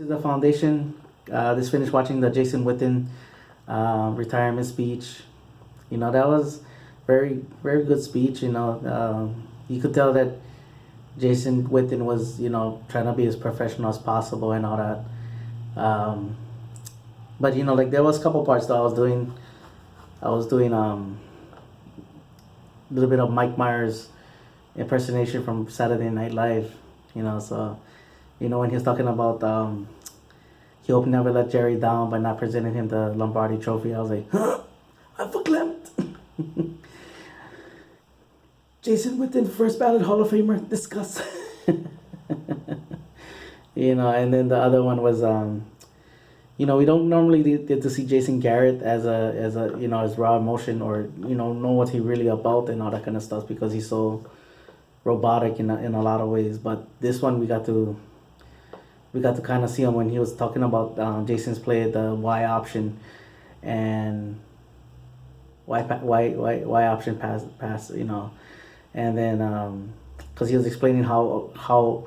This is the foundation. Just finished watching the Jason Witten retirement speech. That was very good speech. You could tell that Jason Witten was, trying to be as professional as possible and all that. But like there was a couple parts that I was doing a little bit of Mike Myers impersonation from Saturday Night Live. So when he was talking about he hope never let Jerry down by not presenting him the Lombardi Trophy. I was like, huh? I verklempt. Jason Witten, first ballot Hall of Famer. Discuss. And then the other one was we don't normally get to see Jason Garrett as a as raw emotion or know what he really about and all that kind of stuff because he's so robotic in a lot of ways. But this one we got to kind of see him when he was talking about Jason's play, the Y option, and Y option pass, and then because he was explaining how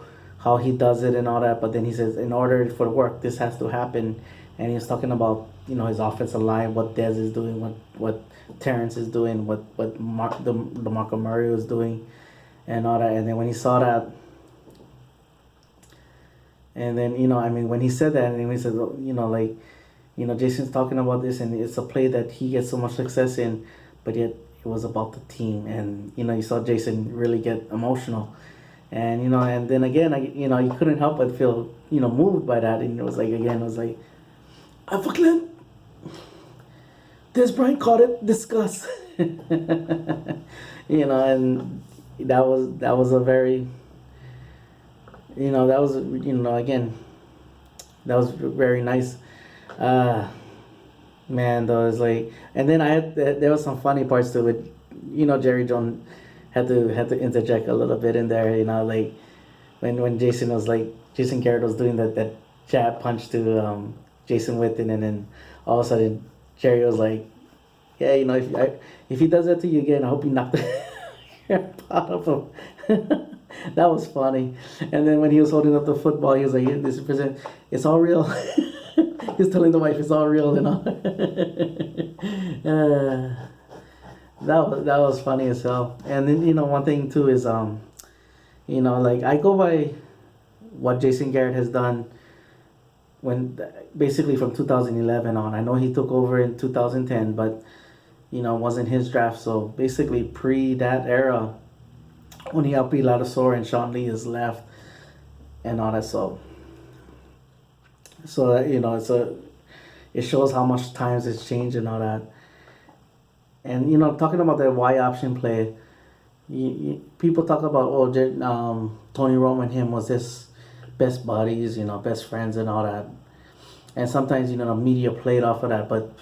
he does it and all that, but then he says in order for it to work, this has to happen, and he was talking about his offensive line, what Dez is doing, what Terrence is doing, what the Marco Murray is doing, and all that, and then when he saw that. And then when he said that, and he said, Jason's talking about this, and it's a play that he gets so much success in, but yet it was about the team, and you saw Jason really get emotional, and and then again, you couldn't help but feel moved by that, and it was like, I fucking Des Bryant caught it, discuss, and that was a very that was again that was very nice. Man, those like, and then there was some funny parts to it. Jerry Jones had to interject a little bit in there. Like when Jason Garrett was doing that jab punch to Jason Witten, and then all of a sudden Jerry was like, yeah, if he does that to you again, I hope you knock the hair out of him. That was funny. And then when he was holding up the football, he was like, "This is it's all real." He's telling the wife it's all real, that was funny as hell. And then one thing too is like I go by what Jason Garrett has done when basically from 2011 on. I know he took over in 2010, but it wasn't his draft. So basically pre that era, when he outbeat Ladasor and Sean Lee is left and all that. So it shows how much times it's changed and all that. And talking about that Y option play, people talk about Tony Romo and him was this best buddies, best friends and all that. And sometimes the media played off of that, but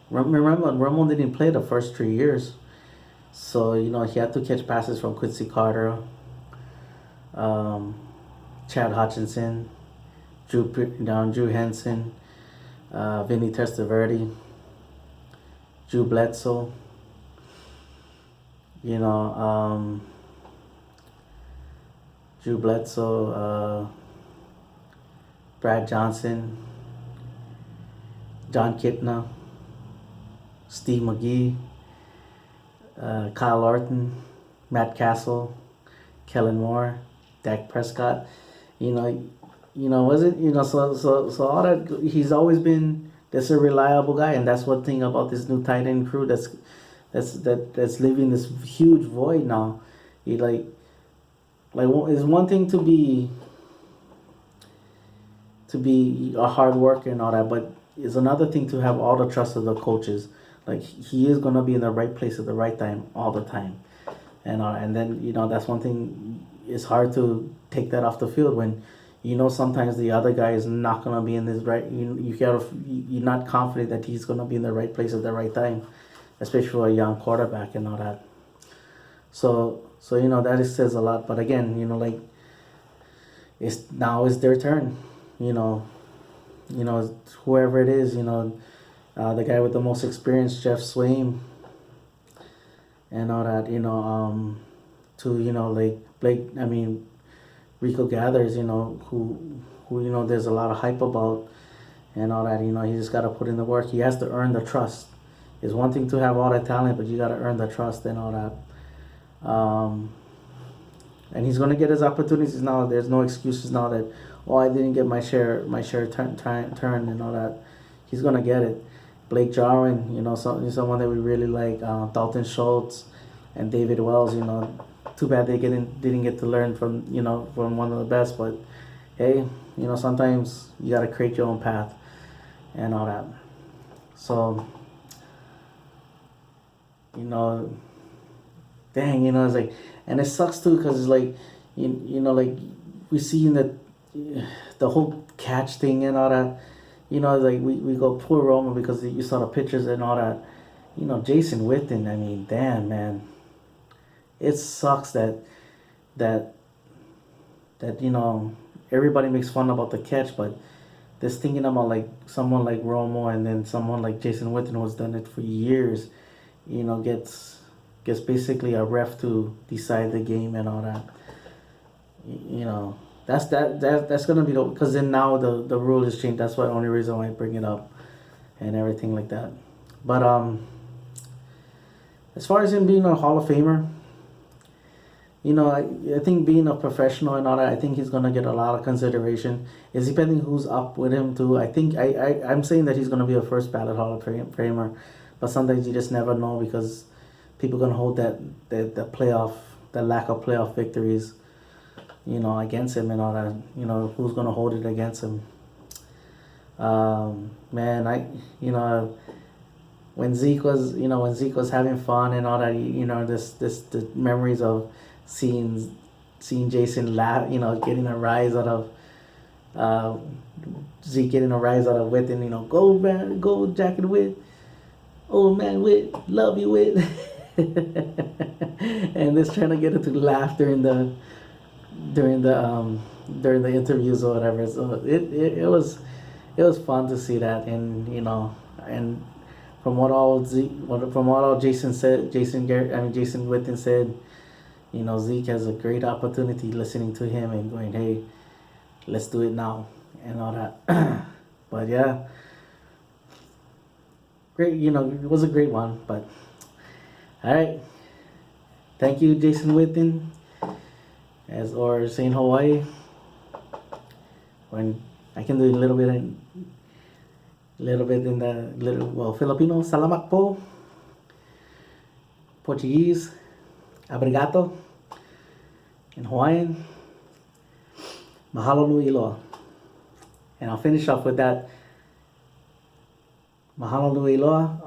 remember Romo didn't play the first 3 years. So he had to catch passes from Quincy Carter, Chad Hutchinson, Drew Henson, Vinny Testaverde, Drew Bledsoe. Drew Bledsoe, Brad Johnson, John Kitna, Steve McGee. Kyle Orton, Matt Castle, Kellen Moore, Dak Prescott, wasn't so all that he's always been that's a reliable guy, and that's one thing about this new tight end crew that's leaving this huge void now. He it's one thing to be a hard worker and all that, but it's another thing to have all the trust of the coaches. Like he is gonna be in the right place at the right time all the time, and then that's one thing. It's hard to take that off the field when sometimes the other guy is not gonna be in this right. You're not confident that he's gonna be in the right place at the right time, especially for a young quarterback and all that. So that says a lot. But again, it's their turn. Whoever it is, the guy with the most experience, Jeff Swaim, and all that, to like Blake. I mean, Rico Gathers, who who there's a lot of hype about and all that. He just got to put in the work. He has to earn the trust. It's one thing to have all that talent, but you got to earn the trust and all that. And he's gonna get his opportunities now. There's no excuses now that I didn't get my share turn and all that. He's gonna get it. Blake Jarwin, someone that we really like. Dalton Schultz and David Wells. Too bad they didn't get to learn from one of the best. But hey, sometimes you gotta create your own path and all that. So dang, it's like, and it sucks too, because it's like, like we see in the whole catch thing and all that, like we go poor Roman because you saw the pictures and all that. Jason Witten, I mean, damn, man, it sucks that everybody makes fun about the catch, but this thinking about like someone like Romo and then someone like Jason Witten who's done it for years, gets basically a ref to decide the game and all that. That's gonna be because then now the rule is changed. That's why the only reason why I bring it up and everything like that. But as far as him being a Hall of Famer, I think being a professional and all that, I think he's gonna get a lot of consideration. It's depending who's up with him too. I think I'm saying that he's gonna be a first ballot Hall of Famer, but sometimes you just never know because people gonna hold that the lack of playoff victories, against him and all that. Who's gonna hold it against him? Man, when Zeke was having fun and all that, the memories of seeing Jason laugh, getting a rise out of Zeke getting a rise out of Witten, go man, go Jack and Witt, old man Witt, love you Witt. And just trying to get it to laugh during the interviews or whatever. So it was fun to see that, and and from what all Jason said, Jason Witten said, Zeke has a great opportunity listening to him and going, hey, let's do it now and all that. But yeah, great. It was a great one. But all right, thank you, Jason Witten, or saying Hawaii. When I can do a little bit in Filipino, salamat po. Portuguese, obrigado. In Hawaiian, mahalo nui iloa. And I'll finish off with that. Mahalo nui iloa,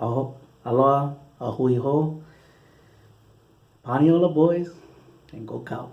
aloha, ahui ho. Paniola boys, and go Cow.